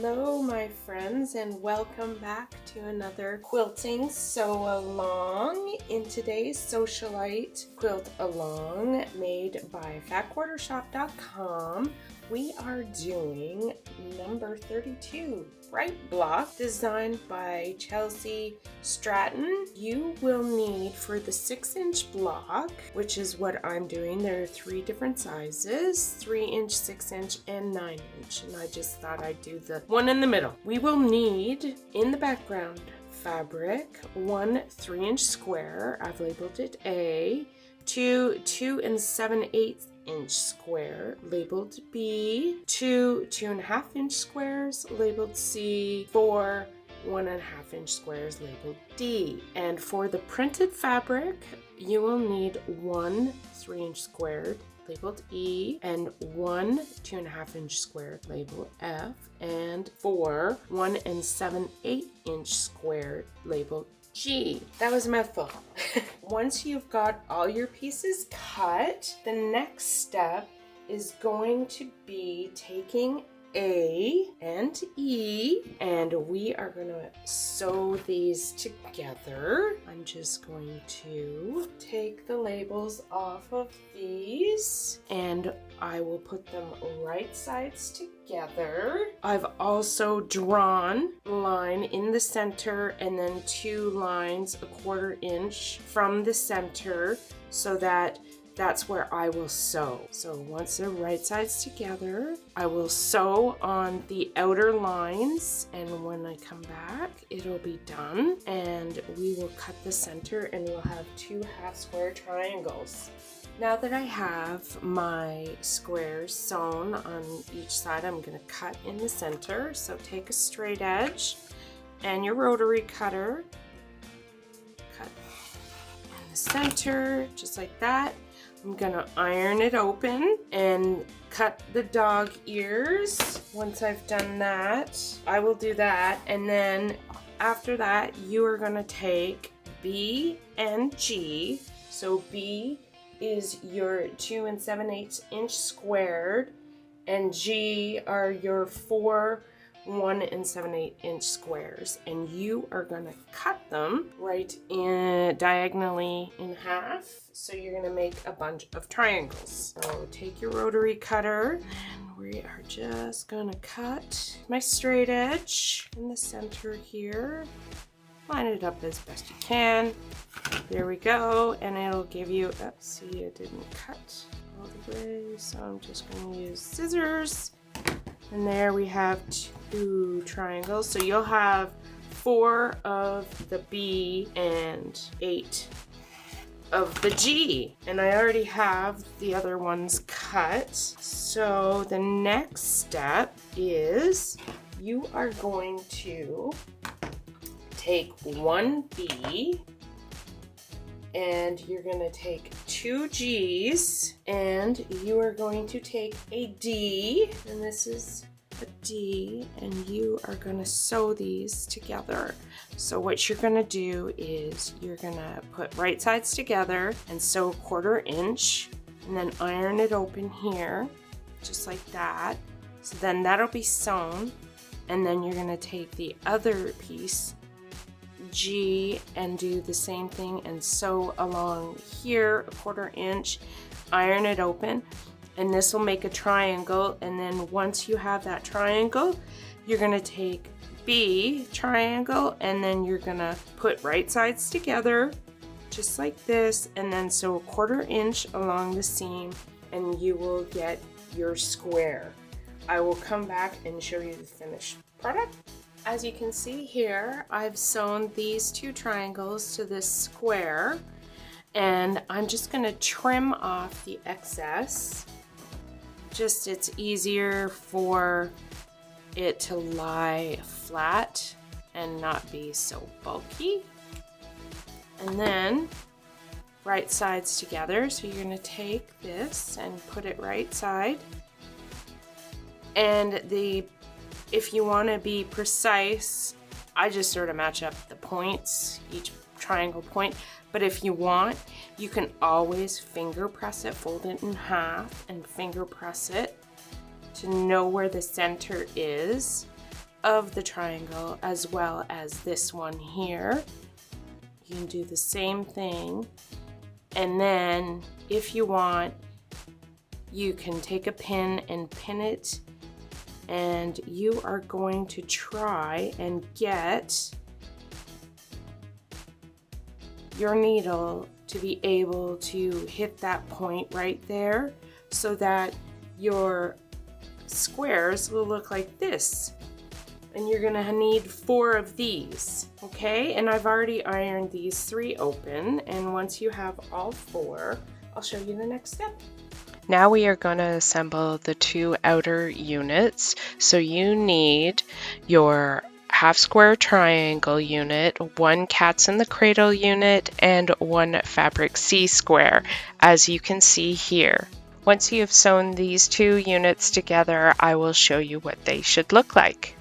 Hello my friends, and welcome back to another quilting sew along. In today's Sewcialite Quilt along made by fatquartershop.com, we are doing number 32, Bright Block, designed by Chelsea Stratton. You will need for the 6-inch block, which is what I'm doing. There are 3 different sizes, 3-inch, 6-inch, and 9-inch, and I just thought I'd do the one in the middle. We will need in the background fabric, 1 3-inch square, I've labeled it A, 2 2 7/8 inch square labeled B, 2 2.5-inch squares labeled C, 4 1.5-inch squares labeled D. And for the printed fabric, you will need 1 3-inch square labeled E, and 1 2.5-inch square labeled F, and 4 1 7/8-inch square labeled G. That was a mouthful. Once you've got all your pieces cut, the next step is going to be taking A and E, and we are going to sew these together. I'm just going to take the labels off of these, and I will put them right sides together. I've also drawn a line in the center and then 2 lines 1/4 inch from the center so that that's where I will sew. So once they're right sides together, I will sew on the outer lines, and when I come back, it'll be done. And we will cut the center and we'll have 2 half square triangles. Now that I have my squares sewn on each side, I'm gonna cut in the center. So take a straight edge and your rotary cutter, cut in the center, just like that. I'm gonna iron it open and cut the dog ears. Once I've done that, I will do that. And then after that, you are gonna take B and G. So B is your 2 7/8 inch squared, and G are your 4 1 7/8 inch squares, and you are gonna cut them right in diagonally in half. So you're gonna make a bunch of triangles. So take your rotary cutter, and we are just gonna cut my straight edge in the center here. Line it up as best you can. There we go, and it'll give you, see, it didn't cut all the way, so I'm just gonna use scissors. And there we have 2 triangles. So you'll have 4 of the B and 8 of the G. And I already have the other ones cut. So the next step is you are going to take 1 B, and you're going to take 2 G's, and you are going to take a D, and this is a D, and you are going to sew these together. So what you're going to do is you're going to put right sides together and sew 1/4 inch, and then iron it open here, just like that. So then that'll be sewn, and then you're going to take the other piece, G, and do the same thing and sew along here 1/4 inch, iron it open, and this will make a triangle. And then once you have that triangle, you're going to take B triangle, and then you're going to put right sides together just like this, and then sew 1/4 inch along the seam, and you will get your square. I will come back and show you the finished product. As you can see here, I've sewn these 2 triangles to this square, and I'm just going to trim off the excess. Just it's easier for it to lie flat and not be so bulky. And then right sides together. So you're going to take this and put it right side. And if you want to be precise, I just sort of match up the points, each triangle point. But if you want, you can always finger press it, fold it in half and finger press it to know where the center is. of the triangle as well as this one here. You can do the same thing, and then if you want, you can take a pin and pin it, and you are going to try and get your needle to be able to hit that point right there so that your squares will look like this. And you're gonna need 4 of these, okay? And I've already ironed these 3 open, and once you have all 4, I'll show you the next step. Now we are going to assemble the 2 outer units. So you need your half square triangle unit, 1 cats in the cradle unit, and 1 fabric C-square, as you can see here. Once you have sewn these 2 units together, I will show you what they should look like.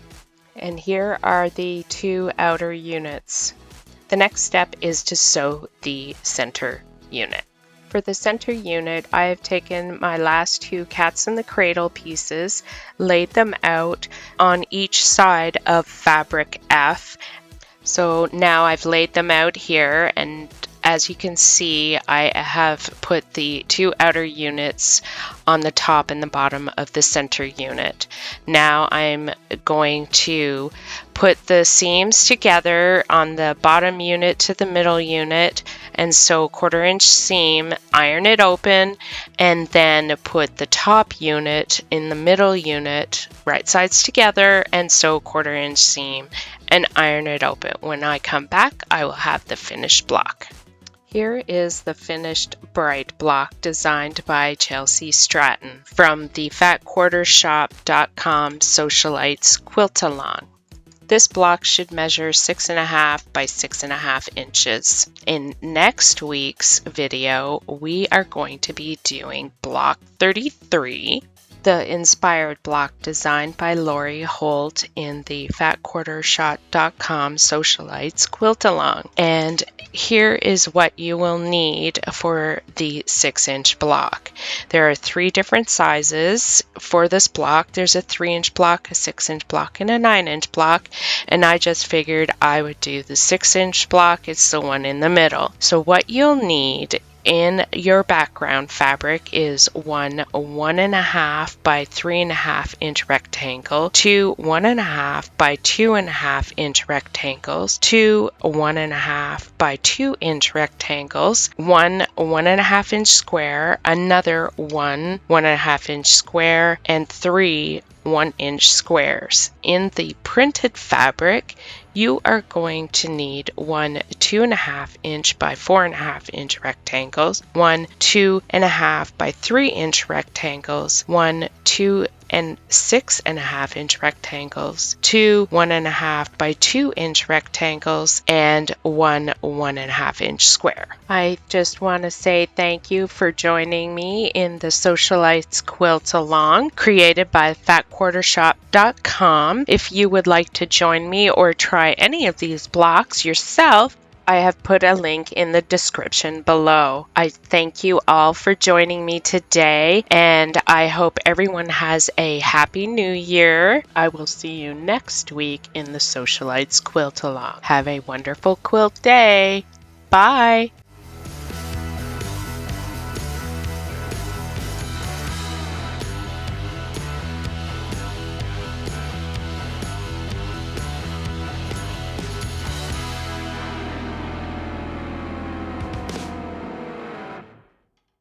And here are the 2 outer units. The next step is to sew the center unit. For the center unit, I have taken my last 2 cats in the cradle pieces, laid them out on each side of fabric F. So now I've laid them out here, and as you can see, I have put the 2 outer units on the top and the bottom of the center unit. Now I'm going to put the seams together on the bottom unit to the middle unit, and sew 1/4 inch seam, iron it open, and then put the top unit in the middle unit, right sides together, and sew 1/4 inch seam and iron it open. When I come back, I will have the finished block. Here is the finished bright block designed by Chelsea Stratton from the fatquartershop.com Sewcialites Quilt Along. This block should measure 6.5 by 6.5 inches. In next week's video, we are going to be doing block 33, the inspired block designed by Lori Holt in the fatquartershop.com Sewcialites Quilt Along. And here is what you will need for the 6-inch block. There are 3 different sizes for this block. There's a 3-inch block, a 6-inch block, and a 9-inch block. And I just figured I would do the 6-inch block. It's the one in the middle. So what you'll need in your background fabric is 1 1.5 by 3.5 inch rectangle, 2 1.5 by 2.5 inch rectangles, 2 1.5 by 2 inch rectangles, 1 1.5 inch square, another 1 1.5 inch square, and 3 1-inch squares. In the printed fabric, you are going to need 1 2.5 inch by 4.5 inch rectangles, 1 2.5 by 3 inch rectangles, 1 2 and 6.5 inch rectangles, 2 1.5 by 2 inch rectangles, and 1 1.5 inch square. I just want to say thank you for joining me in the Sewcialites Quilt Along, created by fatquartershop.com. If you would like to join me or try any of these blocks yourself, I have put a link in the description below. I thank you all for joining me today, and I hope everyone has a happy new year. I will see you next week in the Sewcialites Quilt Along. Have a wonderful quilt day. Bye.